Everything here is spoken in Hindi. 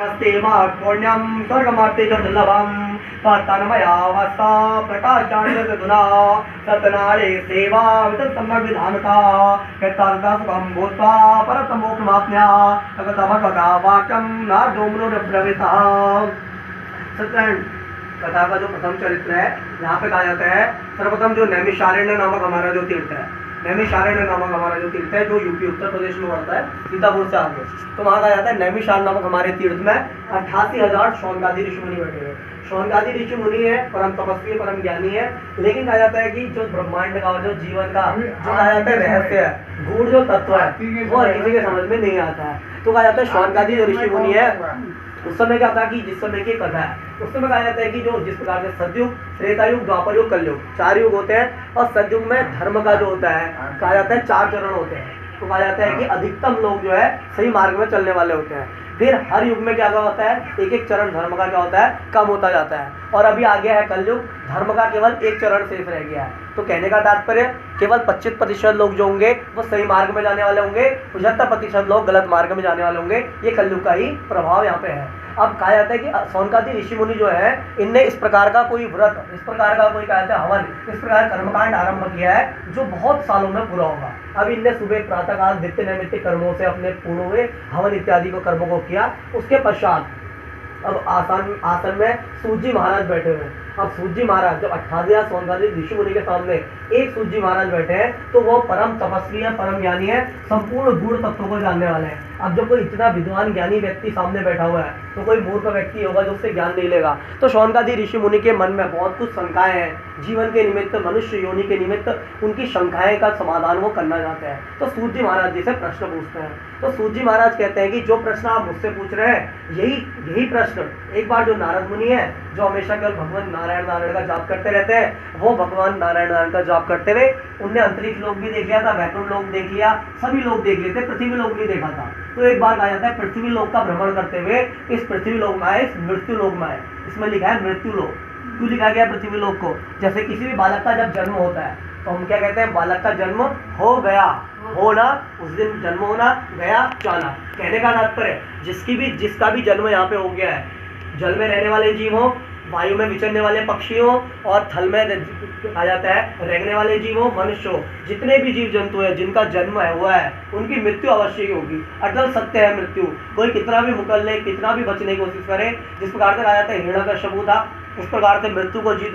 पुण्यम स्वर्गमार्ते च दुर्लभम तन्मयावस्था प्रकाशान्यतुना सतनारे सेवा वितसम्यक् विधानता यत्तर्कसुखं भूत्वा परतमोक्षमाप्न्या तगतमकथा वाक्यं नार्दोमनुरब्रवीतः। सत्यनारायण कथा का जो प्रथम चरित्र है यहाँ पे कहा जाता है सर्वप्रथम जो नैमिषारण्य नामक हमारा जो तीर्थ है, नैमिषारण्य नामक हमारा जो तीर्थ है जो यूपी उत्तर प्रदेश में पड़ता है सीतापुर से आगे, तो वहाँ कहा जाता है नैमिषारण्य नामक हमारे तीर्थ में 88,000 शौनकादि ऋषि मुनि बैठे हुए। शौनकादि ऋषि मुनि है, परम तपस्वी, परम ज्ञानी है, लेकिन कहा जाता है कि जो ब्रह्मांड का और जो जीवन का जो कहा जाता है रहस्य है, गूढ़ जो तत्व है वो किसी के समझ में नहीं आता है। तो कहा जाता है शौनकादि जो ऋषि मुनि है उस समय क्या था कि जिस समय की कथा है उस समय कहा जाता है कि जो जिस प्रकार से सतयुग, त्रेता युग, द्वापर युग, कलयुग 4 युग होते हैं और सतयुग में धर्म का जो होता है कहा जाता है 4 चरण होते हैं। तो कहा जाता है कि अधिकतम लोग जो है सही मार्ग में चलने वाले होते हैं। फिर हर युग में क्या होता है एक एक चरण धर्म का क्या होता है कम होता जाता है और अभी आ गया है कलयुग, धर्म का केवल एक चरण शेष रह गया है। तो कहने का तात्पर्य केवल 25% लोग जो होंगे वो सही मार्ग में जाने वाले होंगे, 75% लोग गलत मार्ग में जाने वाले होंगे। ये कलयुग का ही प्रभाव यहाँ पे है। अब कहा जाता है कि शौनकादि ऋषि मुनि जो है इनने इस प्रकार का कोई व्रत, इस प्रकार का कोई कहा जाता है हवन, इस प्रकार कर्मकांड आरंभ किया है जो बहुत सालों में पूरा होगा। अब इनने सुबह प्रातःकाल नित्य नैमित्तिक कर्मों से अपने पूर्ण हुए हवन इत्यादि को कर्मों को किया। उसके पश्चात अब आसन में सूजी महाराज बैठे हुए। अब सूजी महाराज जो 88 शौनकादि ऋषि मुनि के सामने एक सूजी महाराज बैठे हैं तो वो परम तपस्वी है, परम ज्ञानी है, संपूर्ण गूढ़ तत्वों को जानने वाले हैं। अब जब कोई इतना विद्वान ज्ञानी व्यक्ति सामने बैठा हुआ है तो कोई मूर्ख व्यक्ति होगा जो उससे ज्ञान नहीं लेगा। तो शौनकादि ऋषि मुनि के मन में बहुत कुछ शंकाएं हैं, जीवन के निमित्त, मनुष्य योनि के निमित्त उनकी शंकाएं का समाधान वो करना चाहते हैं। तो सूजी महाराज जी से प्रश्न पूछते हैं। तो सूजी महाराज कहते हैं कि जो प्रश्न आप मुझसे पूछ रहे हैं यही प्रश्न एक बार जो नारद मुनि है जो हमेशा केवल भगवान नारायण नारायण का जाप करते रहते हैं, वो भगवान नारायण नारायण का जाप करते हुए उनने अंतरिक्ष लोक भी देख लिया था, वैकुंठ लोक देख लिया, सभी लोग देख लेते, पृथ्वी लोक नहीं देखा था। तो एक बार कहा जाता है पृथ्वी लोक का भ्रमण करते हुए इस पृथ्वी लोक में आए, इस मृत्यु लोक में आए। इसमें लिखा है मृत्यु लोक, क्यों लिखा गया पृथ्वी लोक को? जैसे किसी भी बालक का जब जन्म होता है तो हम क्या कहते हैं, बालक का जन्म हो गया, होना उस दिन जन्म होना, गया जाना। कहने का तात्पर्य जिसका भी जन्म यहाँ पे हो गया है, जल में रहने वाले जीव हो, वायु में विचरने वाले पक्षी हो और थल में कहा जाता है रहने वाले जीव हो, मनुष्य हो, जितने भी जीव जंतु है जिनका जन्म है हुआ है उनकी मृत्यु अवश्य ही होगी। अटल सत्य है मृत्यु। कोई कितना भी मुकल ले, कितना भी बचने की कोशिश करे, जिस प्रकार से कहा जाता है हिरण्यकश्यप था उस प्रकार से मृत्यु को जीत